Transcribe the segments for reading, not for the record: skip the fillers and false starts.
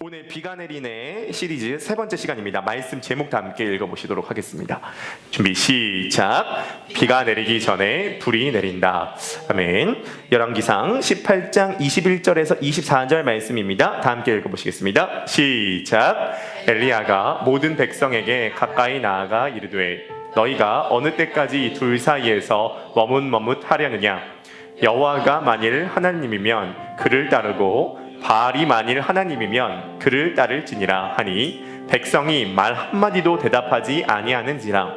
오늘 비가 내리네 시리즈 세 번째 시간입니다. 말씀 제목 다 함께 읽어보시도록 하겠습니다. 준비 시작. 비가 내리기 전에 불이 내린다. 아멘. 열왕기상 18장 21절에서 24절 말씀입니다. 다 함께 읽어보시겠습니다. 시작. 엘리야가 모든 백성에게 가까이 나아가 이르되 너희가 어느 때까지 이 둘 사이에서 머뭇머뭇하려느냐. 여호와가 만일 하나님이면 그를 따르고 바알이 만일 하나님이면 그를 따를지니라 하니 백성이 말 한마디도 대답하지 아니하는지라.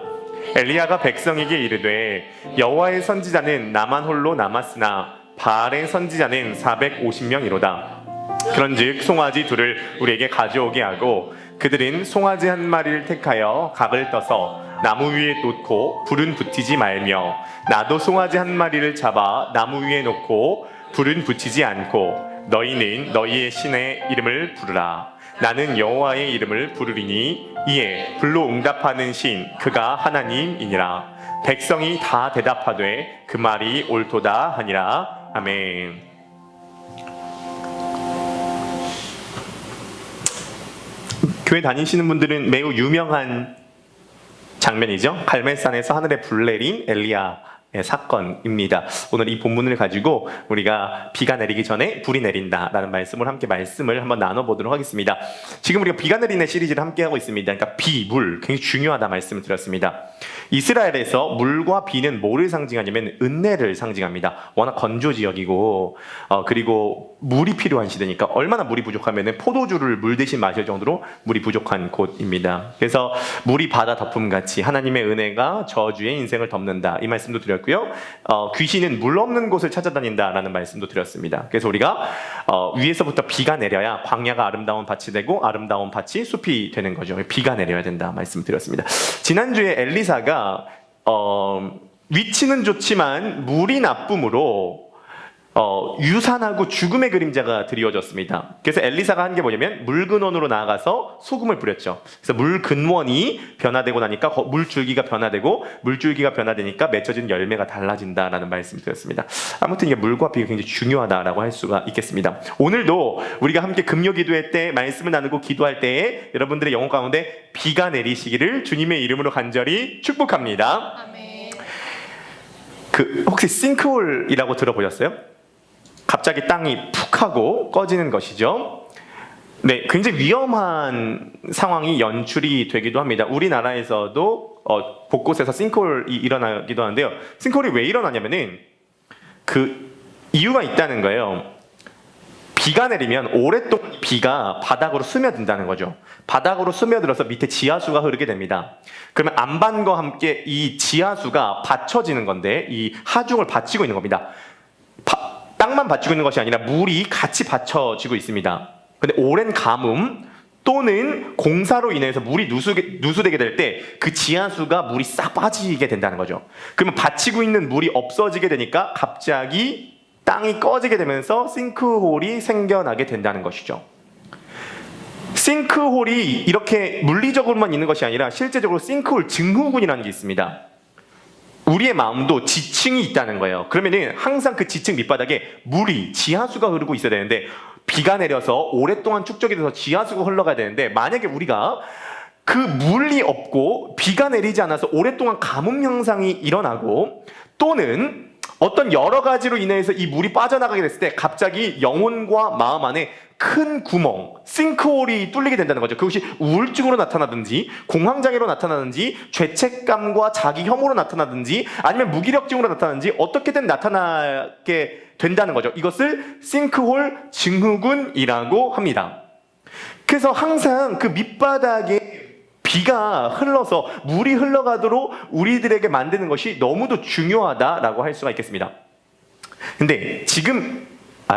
엘리야가 백성에게 이르되 여호와의 선지자는 나만 홀로 남았으나 바알의 선지자는 450명이로다. 그런즉 송아지 둘을 우리에게 가져오게 하고 그들은 송아지 한 마리를 택하여 각을 떠서 나무 위에 놓고 불은 붙이지 말며 나도 송아지 한 마리를 잡아 나무 위에 놓고 불은 붙이지 않고 너희는 너희의 신의 이름을 부르라. 나는 여호와의 이름을 부르리니 이에 불로 응답하는 신 그가 하나님이니라. 백성이 다 대답하되 그 말이 옳도다 하니라. 아멘. 교회 다니시는 분들은 매우 유명한 장면이죠. 갈멜산에서 하늘에 불 내린 엘리야 사건입니다. 오늘 이 본문을 가지고 우리가 비가 내리기 전에 불이 내린다라는 말씀을 함께 한번 나눠보도록 하겠습니다. 지금 우리가 비가 내리는 시리즈를 함께 하고 있습니다. 그러니까 비, 물 굉장히 중요하다 말씀을 드렸습니다. 이스라엘에서 물과 비는 뭐를 상징하냐면 은혜를 상징합니다. 워낙 건조 지역이고 그리고 물이 필요한 시대니까 얼마나 물이 부족하면 포도주를 물 대신 마실 정도로 물이 부족한 곳입니다. 그래서 물이 바다 덮음같이 하나님의 은혜가 저주의 인생을 덮는다 이 말씀도 드렸고요. 귀신은 물 없는 곳을 찾아다닌다라는 말씀도 드렸습니다. 그래서 우리가 위에서부터 비가 내려야 광야가 아름다운 밭이 되고 아름다운 밭이 숲이 되는 거죠. 비가 내려야 된다 말씀드렸습니다. 지난주에 엘리사가 위치는 좋지만 물이 나쁨으로 유산하고 죽음의 그림자가 드리워졌습니다. 그래서 엘리사가 한 게 뭐냐면 물근원으로 나아가서 소금을 뿌렸죠. 그래서 물근원이 변화되고 나니까 물줄기가 변화되고 물줄기가 변화되니까 맺혀진 열매가 달라진다라는 말씀을 드렸습니다. 아무튼 이게 물과 비가 굉장히 중요하다라고 할 수가 있겠습니다. 오늘도 우리가 함께 금요기도회 때 말씀을 나누고 기도할 때에 여러분들의 영혼 가운데 비가 내리시기를 주님의 이름으로 간절히 축복합니다. 아멘. 혹시 싱크홀이라고 들어보셨어요? 갑자기 땅이 푹 하고 꺼지는 것이죠. 네, 굉장히 위험한 상황이 연출이 되기도 합니다. 우리나라에서도 곳곳에서 싱크홀이 일어나기도 하는데요. 싱크홀이 왜 일어나냐면은 그 이유가 있다는 거예요. 비가 내리면 오랫동안 비가 바닥으로 스며든다는 거죠. 바닥으로 스며들어서 밑에 지하수가 흐르게 됩니다. 그러면 안반과 함께 이 지하수가 받쳐지는 건데 이 하중을 받치고 있는 겁니다. 땅만 받치고 있는 것이 아니라 물이 같이 받쳐지고 있습니다. 근데 오랜 가뭄 또는 공사로 인해서 물이 누수되게 될 때 그 지하수가 물이 싹 빠지게 된다는 거죠. 그러면 받치고 있는 물이 없어지게 되니까 갑자기 땅이 꺼지게 되면서 싱크홀이 생겨나게 된다는 것이죠. 싱크홀이 이렇게 물리적으로만 있는 것이 아니라 실제적으로 싱크홀 증후군이라는 게 있습니다. 우리의 마음도 지층이 있다는 거예요. 그러면은 항상 그 지층 밑바닥에 물이 지하수가 흐르고 있어야 되는데 비가 내려서 오랫동안 축적이 돼서 지하수가 흘러가야 되는데 만약에 우리가 그 물이 없고 비가 내리지 않아서 오랫동안 가뭄 현상이 일어나고 또는 어떤 여러 가지로 인해서 이 물이 빠져나가게 됐을 때 갑자기 영혼과 마음 안에 큰 구멍, 싱크홀이 뚫리게 된다는 거죠. 그것이 우울증으로 나타나든지 공황장애로 나타나든지 죄책감과 자기 혐오로 나타나든지 아니면 무기력증으로 나타나든지 어떻게든 나타나게 된다는 거죠. 이것을 싱크홀 증후군이라고 합니다. 그래서 항상 그 밑바닥에 비가 흘러서 물이 흘러가도록 우리들에게 만드는 것이 너무도 중요하다라고 할 수가 있겠습니다. 근데 지금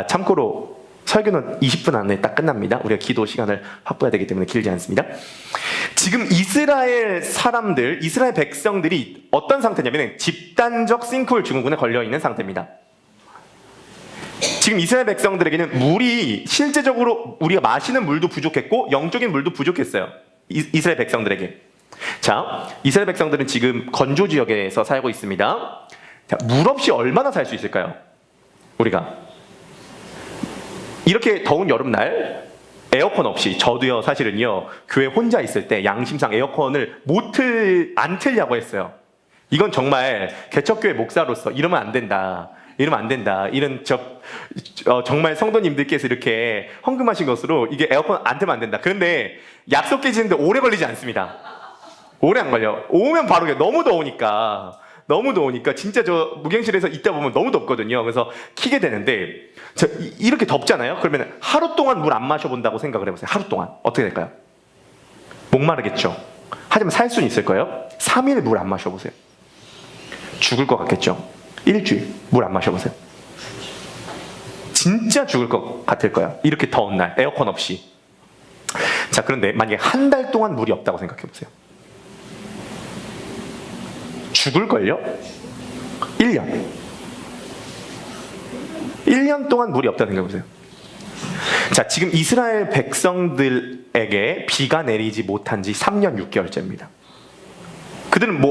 참고로 설교는 20분 안에 딱 끝납니다. 우리가 기도 시간을 확보해야 되기 때문에 길지 않습니다. 지금 이스라엘 사람들, 이스라엘 백성들이 어떤 상태냐면 집단적 싱크홀 증후군에 걸려있는 상태입니다. 지금 이스라엘 백성들에게는 물이 실제적으로 우리가 마시는 물도 부족했고 영적인 물도 부족했어요. 이스라엘 백성들에게. 자, 이스라엘 백성들은 지금 건조 지역에서 살고 있습니다. 자, 물 없이 얼마나 살 수 있을까요? 우리가 이렇게 더운 여름날 에어컨 없이, 저도요 사실은요 교회 혼자 있을 때 양심상 에어컨을 안 틀려고 했어요. 이건 정말 개척교회 목사로서 이러면 안 된다. 이러면 안 된다. 이런 정말 성도님들께서 이렇게 헌금하신 것으로 이게 에어컨 안 틀면 안 된다. 그런데 약속 깨지는데 오래 걸리지 않습니다. 오래 안 걸려. 오면 바로 너무 더우니까 진짜 저 무경실에서 있다 보면 너무 덥거든요. 그래서 키게 되는데 이렇게 덥잖아요. 그러면 하루 동안 물 안 마셔본다고 생각을 해보세요. 하루 동안 어떻게 될까요? 목마르겠죠. 하지만 살 수는 있을 거예요. 3일 물 안 마셔보세요. 죽을 것 같겠죠. 일주일 물 안 마셔보세요. 진짜 죽을 것 같을 거야. 이렇게 더운 날 에어컨 없이. 자, 그런데 만약에 한 달 동안 물이 없다고 생각해보세요. 죽을걸요? 1년 동안 물이 없다고 생각해보세요. 자, 지금 이스라엘 백성들에게 비가 내리지 못한 지 3년 6개월째입니다. 그들은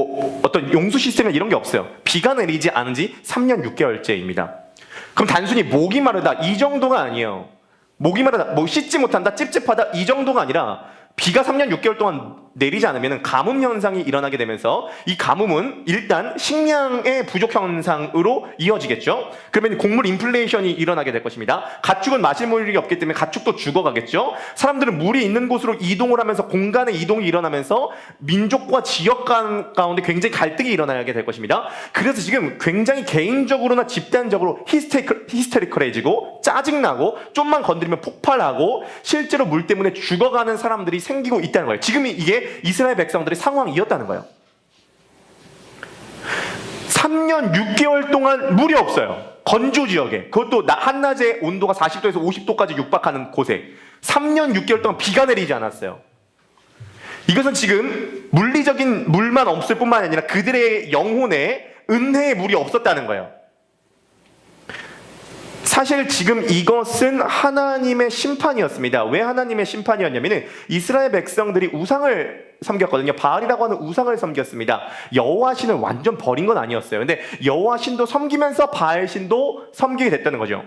어떤 용수 시스템이나 이런 게 없어요. 비가 내리지 않은 지 3년 6개월째입니다. 그럼 단순히 목이 마르다 이 정도가 아니에요. 목이 마르다, 씻지 못한다, 찝찝하다 이 정도가 아니라 비가 3년 6개월 동안 내리지 않으면 가뭄 현상이 일어나게 되면서 이 가뭄은 일단 식량의 부족 현상으로 이어지겠죠. 그러면 곡물 인플레이션이 일어나게 될 것입니다. 가축은 마실 물이 없기 때문에 가축도 죽어가겠죠. 사람들은 물이 있는 곳으로 이동을 하면서 공간의 이동이 일어나면서 민족과 지역 가운데 굉장히 갈등이 일어나게 될 것입니다. 그래서 지금 굉장히 개인적으로나 집단적으로 히스테리컬해지고 짜증나고 좀만 건드리면 폭발하고 실제로 물 때문에 죽어가는 사람들이 생기고 있다는 거예요. 지금 이게 이스라엘 백성들의 상황이었다는 거예요. 3년 6개월 동안 물이 없어요. 건조 지역에. 그것도 한낮에 온도가 40도에서 50도까지 육박하는 곳에 3년 6개월 동안 비가 내리지 않았어요. 이것은 지금 물리적인 물만 없을 뿐만 아니라 그들의 영혼에 은혜의 물이 없었다는 거예요. 사실 지금 이것은 하나님의 심판이었습니다. 왜 하나님의 심판이었냐면 이스라엘 백성들이 우상을 섬겼거든요. 바알이라고 하는 우상을 섬겼습니다. 여호와 신을 완전 버린 건 아니었어요. 근데 여호와 신도 섬기면서 바알 신도 섬기게 됐다는 거죠.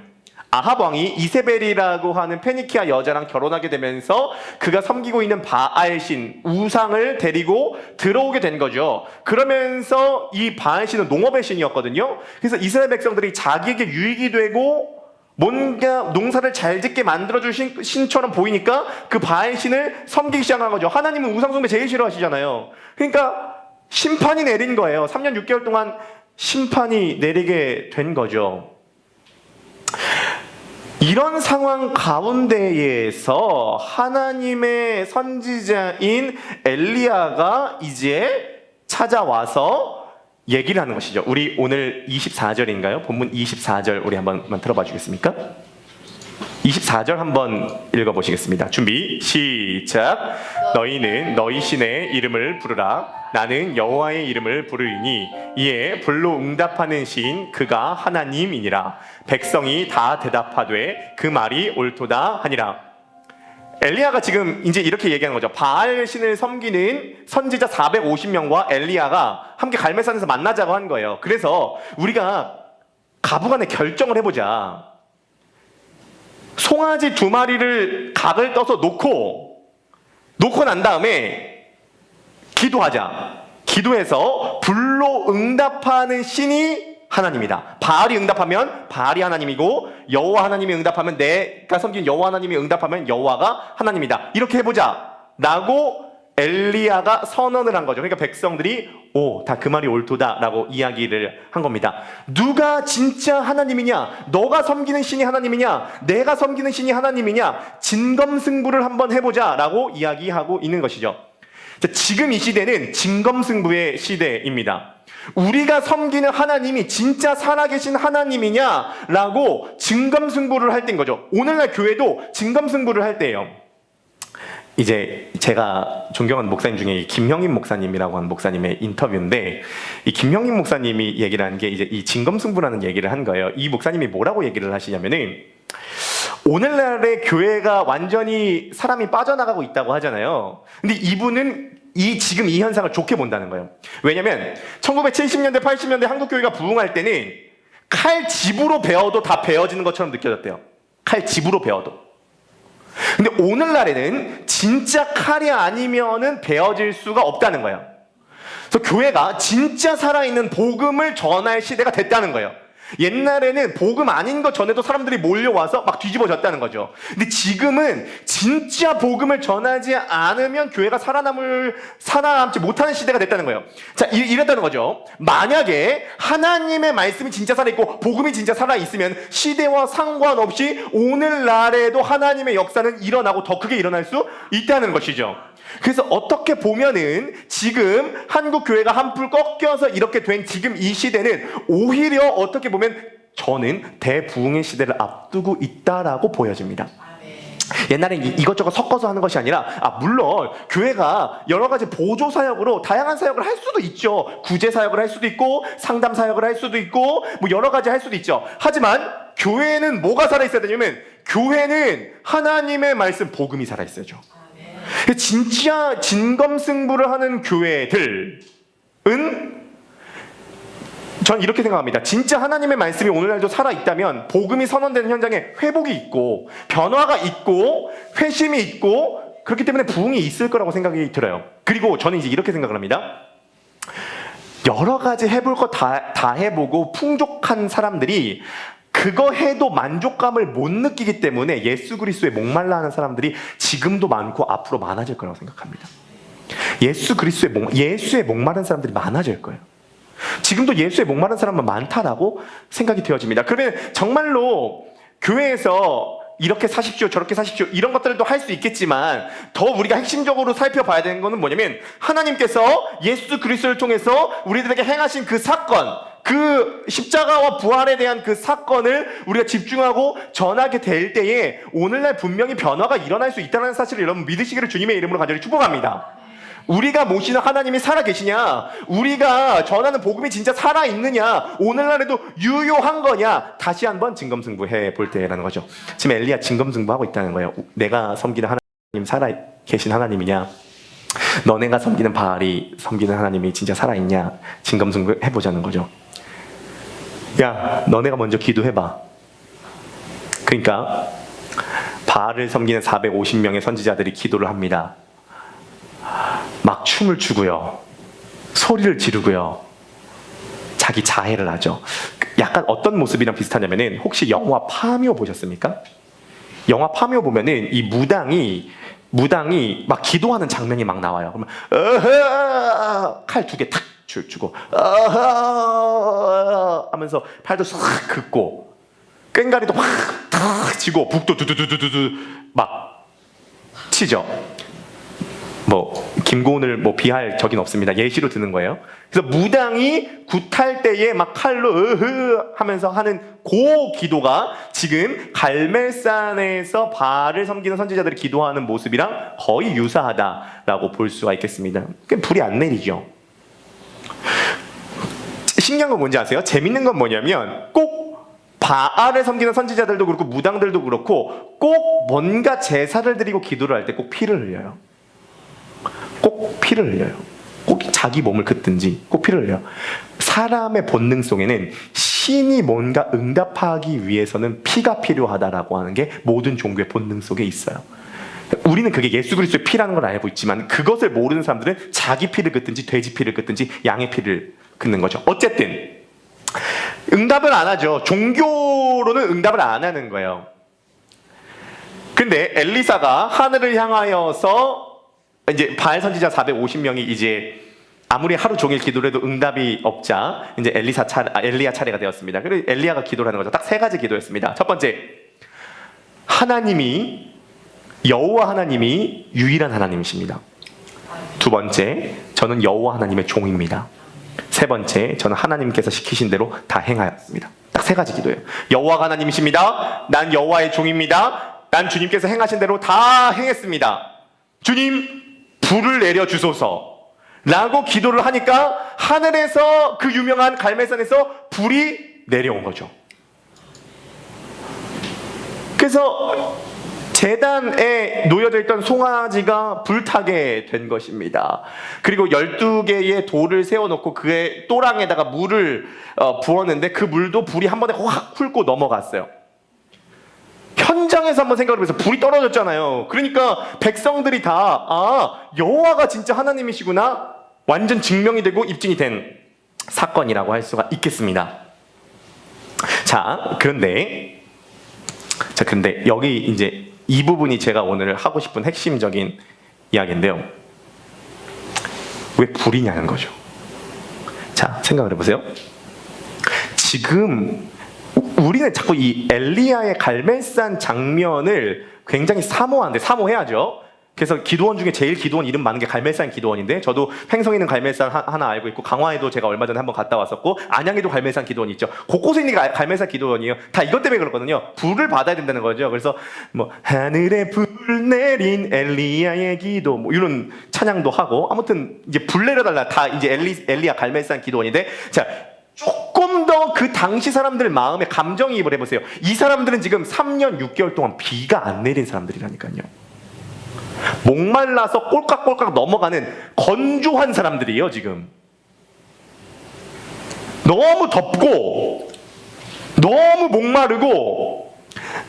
아합 왕이 이세벨이라고 하는 페니키아 여자랑 결혼하게 되면서 그가 섬기고 있는 바알 신, 우상을 데리고 들어오게 된 거죠. 그러면서 이 바알 신은 농업의 신이었거든요. 그래서 이스라엘 백성들이 자기에게 유익이 되고 뭔가 농사를 잘 짓게 만들어줄 신처럼 보이니까 그 바알 신을 섬기기 시작한 거죠. 하나님은 우상 숭배 제일 싫어하시잖아요. 그러니까 심판이 내린 거예요. 3년 6개월 동안 심판이 내리게 된 거죠. 이런 상황 가운데에서 하나님의 선지자인 엘리야가 이제 찾아와서 얘기를 하는 것이죠. 우리 오늘 24절인가요? 본문 24절 우리 한번 들어봐 주겠습니까? 24절 한번 읽어보시겠습니다. 준비 시작. 너희는 너희 신의 이름을 부르라. 나는 여호와의 이름을 부르리니 이에 불로 응답하는 신 그가 하나님이니라. 백성이 다 대답하되 그 말이 옳도다 하니라. 엘리야가 지금 이제 이렇게 얘기하는 거죠. 바알 신을 섬기는 선지자 450명과 엘리야가 함께 갈멜산에서 만나자고 한 거예요. 그래서 우리가 가부간에 결정을 해보자. 송아지 2마리를 각을 떠서 놓고 난 다음에 기도하자. 기도해서 불로 응답하는 신이 하나님이다. 바알이 응답하면 바알이 하나님이고 여호와 하나님이 응답하면 내가 섬긴 여호와 하나님이 응답하면 여호와가 하나님이다. 이렇게 해보자 라고 엘리야가 선언을 한 거죠. 그러니까 백성들이 다 그 말이 옳도다 라고 이야기를 한 겁니다. 누가 진짜 하나님이냐? 너가 섬기는 신이 하나님이냐? 내가 섬기는 신이 하나님이냐? 진검승부를 한번 해보자 라고 이야기하고 있는 것이죠. 지금 이 시대는 진검승부의 시대입니다. 우리가 섬기는 하나님이 진짜 살아계신 하나님이냐라고 진검승부를 할 때인 거죠. 오늘날 교회도 진검승부를 할 때예요. 이제 제가 존경하는 목사님 중에 김형임 목사님이라고 하는 목사님의 인터뷰인데, 이 김형임 목사님이 얘기를 한 게 이제 이 진검승부라는 얘기를 한 거예요. 이 목사님이 뭐라고 얘기를 하시냐면은, 오늘날의 교회가 완전히 사람이 빠져나가고 있다고 하잖아요. 근데 이분은 지금 이 현상을 좋게 본다는 거예요. 왜냐면 1970년대 80년대 한국교회가 부흥할 때는 칼집으로 베어도 다 베어지는 것처럼 느껴졌대요. 칼집으로 베어도. 근데 오늘날에는 진짜 칼이 아니면은 베어질 수가 없다는 거예요. 그래서 교회가 진짜 살아있는 복음을 전할 시대가 됐다는 거예요. 옛날에는 복음 아닌 것 전에도 사람들이 몰려와서 막 뒤집어졌다는 거죠. 근데 지금은 진짜 복음을 전하지 않으면 교회가 살아남지 못하는 시대가 됐다는 거예요. 자, 이랬다는 거죠. 만약에 하나님의 말씀이 진짜 살아있고 복음이 진짜 살아있으면 시대와 상관없이 오늘날에도 하나님의 역사는 일어나고 더 크게 일어날 수 있다는 것이죠. 그래서 어떻게 보면은 지금 한국 교회가 한풀 꺾여서 이렇게 된 지금 이 시대는 오히려 어떻게 보면 저는 대부흥의 시대를 앞두고 있다라고 보여집니다. 옛날엔 이것저것 섞어서 하는 것이 아니라 물론 교회가 여러 가지 보조 사역으로 다양한 사역을 할 수도 있죠. 구제 사역을 할 수도 있고 상담 사역을 할 수도 있고 뭐 여러 가지 할 수도 있죠. 하지만 교회는 뭐가 살아있어야 되냐면 교회는 하나님의 말씀 복음이 살아있어야죠. 진짜 진검승부를 하는 교회들은 전 이렇게 생각합니다. 진짜 하나님의 말씀이 오늘날도 살아있다면 복음이 선언되는 현장에 회복이 있고 변화가 있고 회심이 있고 그렇기 때문에 부흥이 있을 거라고 생각이 들어요. 그리고 저는 이제 이렇게 생각을 합니다. 여러 가지 해볼 거 다 해보고 풍족한 사람들이 그거 해도 만족감을 못 느끼기 때문에 예수 그리스도에 목말라 하는 사람들이 지금도 많고 앞으로 많아질 거라고 생각합니다. 예수에 목마른 사람들이 많아질 거예요. 지금도 예수에 목마른 사람은 많다라고 생각이 되어집니다. 그러면 정말로 교회에서 이렇게 사십시오, 저렇게 사십시오 이런 것들도 할 수 있겠지만 더 우리가 핵심적으로 살펴봐야 되는 것은 뭐냐면 하나님께서 예수 그리스도를 통해서 우리들에게 행하신 그 사건, 그 십자가와 부활에 대한 그 사건을 우리가 집중하고 전하게 될 때에 오늘날 분명히 변화가 일어날 수 있다는 사실을 여러분 믿으시기를 주님의 이름으로 간절히 축복합니다. 우리가 모시는 하나님이 살아계시냐, 우리가 전하는 복음이 진짜 살아있느냐, 오늘날에도 유효한 거냐, 다시 한번 진검승부해 볼 때라는 거죠. 지금 엘리야 진검승부하고 있다는 거예요. 내가 섬기는 하나님 살아계신 하나님이냐, 너네가 섬기는 바알이 섬기는 하나님이 진짜 살아있냐, 진검승부 해보자는 거죠. 야, 너네가 먼저 기도해봐. 그러니까 바알을 섬기는 450명의 선지자들이 기도를 합니다. 막 춤을 추고요, 소리를 지르고요, 자기 자해를 하죠. 약간 어떤 모습이랑 비슷하냐면은 혹시 영화 파묘 보셨습니까? 영화 파묘 보면은 이 무당이 막 기도하는 장면이 막 나와요. 그러면 칼 2개 탁 주고 하면서 팔도 싹 긋고 꽹가리도 탁 치고 북도 두두두두두 막 치죠. 뭐 김고은을 뭐 비할 적인 없습니다. 예시로 드는 거예요. 그래서 무당이 굿할 때에 막 칼로 하면서 하는 그 기도가 지금 갈멜산에서 바알을 섬기는 선지자들이 기도하는 모습이랑 거의 유사하다라고 볼 수가 있겠습니다. 불이 안 내리죠. 신기한 건 뭔지 아세요? 재밌는 건 뭐냐면 꼭 바알을 섬기는 선지자들도 그렇고 무당들도 그렇고 꼭 뭔가 제사를 드리고 기도를 할 때 꼭 피를 흘려요. 꼭 피를 흘려요. 꼭 자기 몸을 긋든지 꼭 피를 흘려요. 사람의 본능 속에는 신이 뭔가 응답하기 위해서는 피가 필요하다라고 하는 게 모든 종교의 본능 속에 있어요. 우리는 그게 예수 그리스도의 피라는 걸 알고 있지만 그것을 모르는 사람들은 자기 피를 긋든지 돼지 피를 긋든지 양의 피를 긋는 거죠. 어쨌든 응답을 안 하죠. 종교로는 응답을 안 하는 거예요. 근데 엘리사가 하늘을 향하여서 이제 바알 선지자 450명이 이제 아무리 하루 종일 기도를 해도 응답이 없자 이제 엘리야 차례가 되었습니다. 그래서 엘리야가 기도를 하는 거죠. 딱 3가지 기도였습니다. 첫 번째, 여호와 하나님이 유일한 하나님이십니다. 두 번째, 저는 여호와 하나님의 종입니다. 세 번째, 저는 하나님께서 시키신 대로 다 행하였습니다. 딱 3가지 기도예요. 여호와가 하나님이십니다. 난 여호와의 종입니다. 난 주님께서 행하신 대로 다 행했습니다. 주님, 불을 내려주소서 라고 기도를 하니까 하늘에서 그 유명한 갈멜산에서 불이 내려온 거죠. 그래서 제단에 놓여져 있던 송아지가 불타게 된 것입니다. 그리고 12개의 돌을 세워놓고 그의 또랑에다가 물을 부었는데 그 물도 불이 한 번에 확 훑고 넘어갔어요. 현장에서 한번 생각을 해보세요. 불이 떨어졌잖아요. 그러니까 백성들이 다 여호와가 진짜 하나님이시구나 완전 증명이 되고 입증이 된 사건이라고 할 수가 있겠습니다. 그런데 여기 이제 이 부분이 제가 오늘 하고 싶은 핵심적인 이야기인데요. 왜 불이냐는 거죠. 생각을 해보세요. 지금 우리는 자꾸 이 엘리야의 갈멜산 장면을 굉장히 사모해야죠. 그래서 기도원 중에 제일 기도원 이름 많은 게 갈멜산 기도원인데, 저도 횡성에 있는 갈멜산 하나 알고 있고, 강화에도 제가 얼마 전에 한번 갔다 왔었고, 안양에도 갈멜산 기도원이 있죠. 곳곳에 있는 게 갈멜산 기도원이에요. 다 이것 때문에 그렇거든요. 불을 받아야 된다는 거죠. 그래서 하늘에 불 내린 엘리야의 기도 이런 찬양도 하고, 아무튼 이제 불 내려달라 다 이제 엘리야 갈멜산 기도원인데, 조금 더 그 당시 사람들 마음에 감정이입을 해보세요. 이 사람들은 지금 3년 6개월 동안 비가 안 내린 사람들이라니까요. 목말라서 꼴깍꼴깍 넘어가는 건조한 사람들이에요. 지금 너무 덥고 너무 목마르고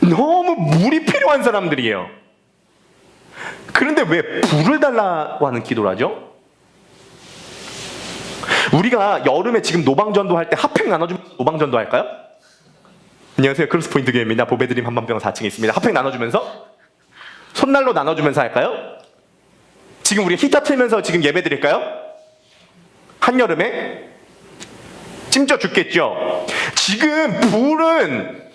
너무 물이 필요한 사람들이에요. 그런데 왜 불을 달라고 하는 기도를 하죠? 우리가 여름에 지금 노방전도 할 때 핫팩 나눠주면 노방전도 할까요? 안녕하세요, 크로스포인트 교회입니다. 보배드림 한방병 4층에 있습니다. 핫팩 나눠주면서 손난로 나눠주면서 할까요? 지금 우리 히터 틀면서 지금 예배 드릴까요? 한여름에? 찜쪄 죽겠죠? 지금 불은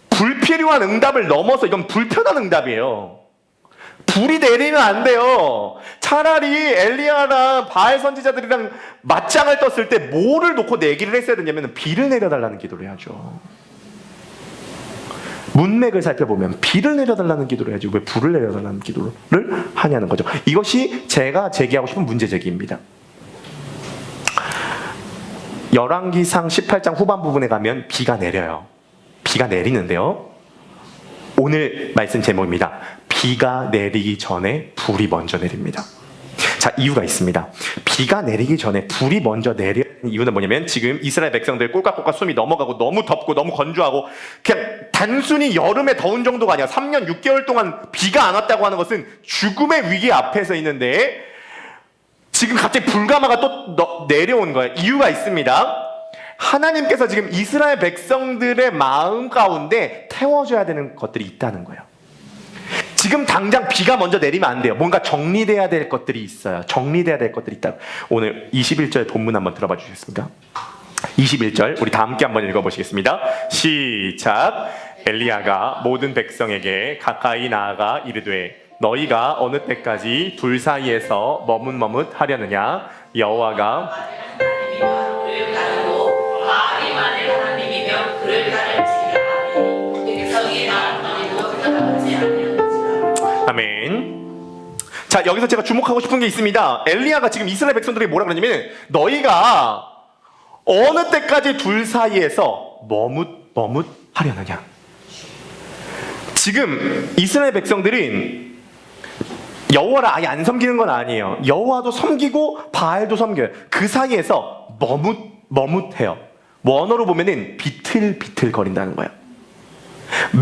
불필요한 응답을 넘어서 이건 불편한 응답이에요. 불이 내리면 안 돼요. 차라리 엘리야랑 바알 선지자들이랑 맞짱을 떴을 때 뭐를 놓고 내기를 했어야 되냐면 비를 내려달라는 기도를 해야죠. 문맥을 살펴보면 비를 내려달라는 기도를 해야지 왜 불을 내려달라는 기도를 하냐는 거죠. 이것이 제가 제기하고 싶은 문제제기입니다. 열왕기상 18장 후반 부분에 가면 비가 내려요. 비가 내리는데요, 오늘 말씀 제목입니다. 비가 내리기 전에 불이 먼저 내립니다. 이유가 있습니다. 비가 내리기 전에 불이 먼저 내리는 이유는 뭐냐면, 지금 이스라엘 백성들 꼴깍꼴깍 숨이 넘어가고 너무 덥고 너무 건조하고 그냥 단순히 여름에 더운 정도가 아니라 3년 6개월 동안 비가 안 왔다고 하는 것은 죽음의 위기 앞에서 있는데, 지금 갑자기 불가마가 또 내려온 거예요. 이유가 있습니다. 하나님께서 지금 이스라엘 백성들의 마음 가운데 태워줘야 되는 것들이 있다는 거예요. 지금 당장 비가 먼저 내리면 안 돼요. 뭔가 정리돼야 될 것들이 있어요. 정리돼야 될 것들이 있다. 오늘 21절 본문 한번 들어봐 주시겠습니까? 21절 우리 다 함께 한번 읽어보시겠습니다. 시작. 엘리야가 모든 백성에게 가까이 나아가 이르되 너희가 어느 때까지 둘 사이에서 머뭇머뭇하려느냐. 여호와가 아멘. 여기서 제가 주목하고 싶은 게 있습니다. 엘리야가 지금 이스라엘 백성들에게 뭐라 그러냐면, 너희가 어느 때까지 둘 사이에서 머뭇하려느냐. 지금 이스라엘 백성들은 여호와를 아예 안 섬기는 건 아니에요. 여호와도 섬기고 바알도 섬겨요. 그 사이에서 머뭇해요. 원어로 보면은 비틀비틀 거린다는 거예요.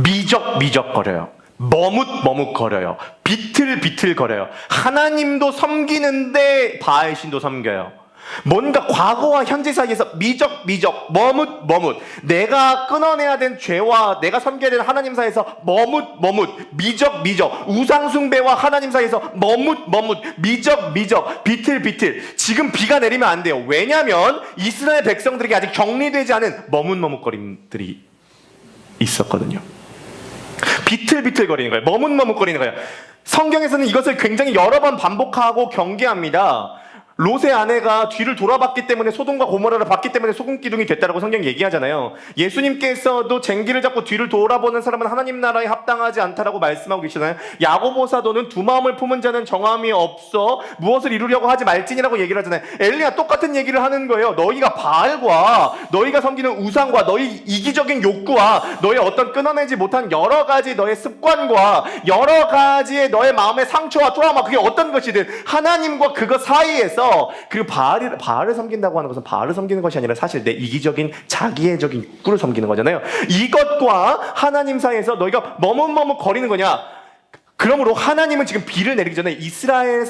미적미적 거려요. 머뭇거려요. 비틀비틀 거려요. 하나님도 섬기는데 바알신도 섬겨요. 뭔가 과거와 현재 사이에서 미적미적 머뭇 내가 끊어내야 된 죄와 내가 섬겨야 되는 하나님 사이에서 머뭇 미적 우상숭배와 하나님 사이에서 머뭇 미적 비틀비틀. 지금 비가 내리면 안 돼요. 왜냐하면 이스라엘 백성들에게 아직 정리되지 않은 머뭇거림들이 있었거든요. 비틀비틀거리는 거예요. 머뭇거리는 거예요. 성경에서는 이것을 굉장히 여러 번 반복하고 경계합니다. 롯의 아내가 뒤를 돌아봤기 때문에 소돔과 고모라를 봤기 때문에 소금기둥이 됐다라고 성경이 얘기하잖아요. 예수님께서도 쟁기를 잡고 뒤를 돌아보는 사람은 하나님 나라에 합당하지 않다라고 말씀하고 계시잖아요. 야고보 사도는 두 마음을 품은 자는 정함이 없어 무엇을 이루려고 하지 말지니라고 얘기를 하잖아요. 엘리야 똑같은 얘기를 하는 거예요. 너희가 바알과 너희가 섬기는 우상과 너희 이기적인 욕구와 너의 어떤 끊어내지 못한 여러 가지 너의 습관과 여러 가지의 너의 마음의 상처와 트라우마, 그게 어떤 것이든 하나님과 그것 사이에서 내려서, 그리고 바알을 섬긴다고 하는 것은 바알을 섬기는 것이 아니라 사실 내 이기적인 자기애적인 욕구를 섬기는 거잖아요. 이것과 하나님 사이에서 너희가 머뭇머뭇거리는 거냐? 그러므로 하나님은 지금 비를 내리기 전에 이스라엘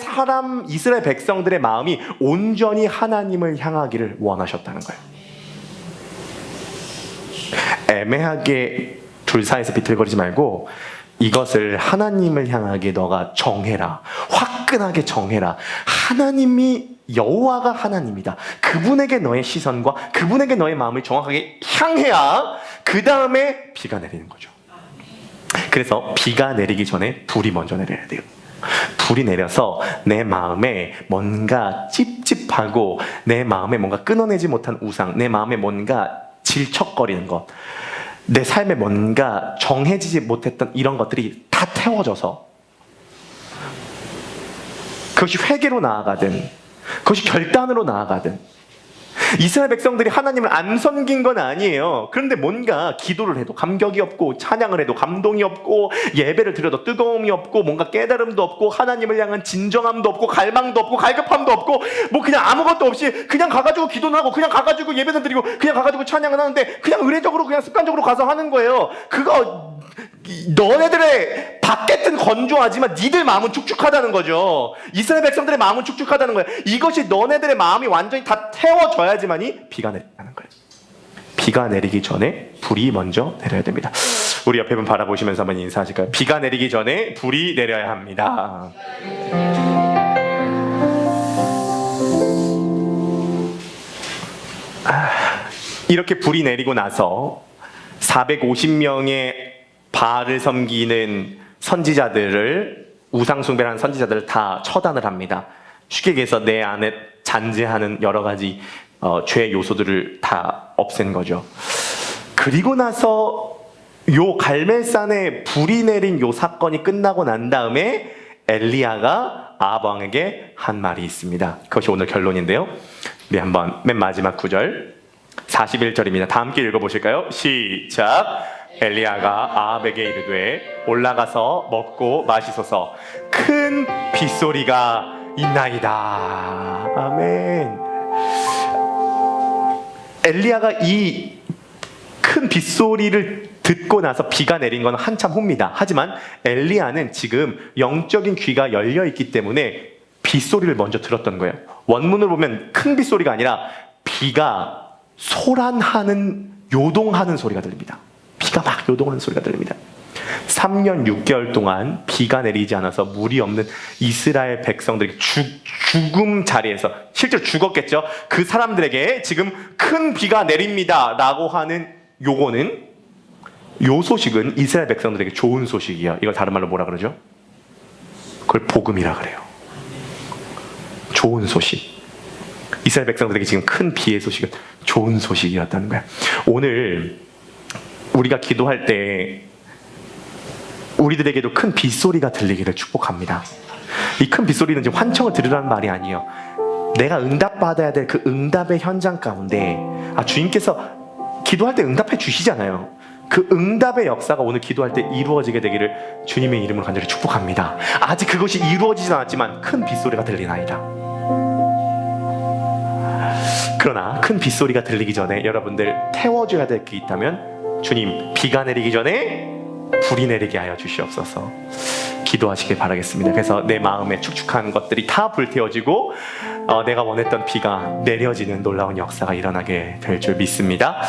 백성들의 마음이 온전히 하나님을 향하기를 원하셨다는 거예요. 애매하게 둘 사이에서 비틀거리지 말고 이것을 하나님을 향하게 너가 정해라. 화끈하게 정해라. 하나님이 여호와가 하나님이다. 그분에게 너의 시선과 그분에게 너의 마음을 정확하게 향해야 그 다음에 비가 내리는 거죠. 그래서 비가 내리기 전에 불이 먼저 내려야 돼요. 불이 내려서 내 마음에 뭔가 찝찝하고 내 마음에 뭔가 끊어내지 못한 우상, 내 마음에 뭔가 질척거리는 것, 내 삶에 뭔가 정해지지 못했던 이런 것들이 다 태워져서 그것이 회개로 나아가든 그것이 결단으로 나아가든, 이스라엘 백성들이 하나님을 안 섬긴 건 아니에요. 그런데 뭔가 기도를 해도 감격이 없고, 찬양을 해도 감동이 없고, 예배를 드려도 뜨거움이 없고, 뭔가 깨달음도 없고, 하나님을 향한 진정함도 없고, 갈망도 없고, 갈급함도 없고, 뭐 그냥 아무것도 없이 그냥 가가지고 기도는 하고, 그냥 가가지고 예배는 드리고, 그냥 가가지고 찬양을 하는데 그냥 의례적으로 그냥 습관적으로 가서 하는 거예요. 그거 너네들의 밖에는 건조하지만 니들 마음은 축축하다는 거죠. 이스라엘 백성들의 마음은 축축하다는 거예요. 이것이 너네들의 마음이 완전히 다 태워져야지만이 비가 내린다는 거예요. 비가 내리기 전에 불이 먼저 내려야 됩니다. 우리 옆에 분 바라보시면서 한번 인사하실까요? 비가 내리기 전에 불이 내려야 합니다. 이렇게 불이 내리고 나서 450명의 바알을 섬기는 선지자들을, 우상숭배하는 선지자들을 다 처단을 합니다. 쉽게 얘기해서 내 안에 잔재하는 여러 가지 죄 요소들을 다 없앤 거죠. 그리고 나서 요 갈멜산에 불이 내린 요 사건이 끝나고 난 다음에 엘리야가 아합 왕에게 한 말이 있습니다. 그것이 오늘 결론인데요. 우리 한번 맨 마지막 구절 41절입니다. 다 함께 읽어보실까요? 시작. 엘리야가 아합에게 이르되 올라가서 먹고 마시소서. 큰 빗소리가 있나이다. 아멘. 엘리야가 이 큰 빗소리를 듣고 나서 비가 내린 건 한참 후입니다. 하지만 엘리야는 지금 영적인 귀가 열려 있기 때문에 빗소리를 먼저 들었던 거예요. 원문을 보면 큰 빗소리가 아니라 비가 소란하는, 요동하는 소리가 들립니다. 비가 막 요동하는 소리가 들립니다. 3년 6개월 동안 비가 내리지 않아서 물이 없는 이스라엘 백성들이 죽음 자리에서 실제로 죽었겠죠. 그 사람들에게 지금 큰 비가 내립니다 라고 하는 요거는, 요 소식은 이스라엘 백성들에게 좋은 소식이에요. 이걸 다른 말로 뭐라 그러죠? 그걸 복음이라 그래요. 좋은 소식. 이스라엘 백성들에게 지금 큰 비의 소식은 좋은 소식이었다는 거야. 오늘 우리가 기도할 때 우리들에게도 큰 빗소리가 들리기를 축복합니다. 이 큰 빗소리는 지금 환청을 들으라는 말이 아니에요. 내가 응답받아야 될 그 응답의 현장 가운데, 주님께서 기도할 때 응답해 주시잖아요. 그 응답의 역사가 오늘 기도할 때 이루어지게 되기를 주님의 이름으로 간절히 축복합니다. 아직 그것이 이루어지진 않았지만 큰 빗소리가 들리나이다. 그러나 큰 빗소리가 들리기 전에 여러분들 태워줘야 될 게 있다면, 주님 비가 내리기 전에 불이 내리게 하여 주시옵소서. 기도하시길 바라겠습니다. 그래서 내 마음에 축축한 것들이 다 불태워지고 내가 원했던 비가 내려지는 놀라운 역사가 일어나게 될 줄 믿습니다.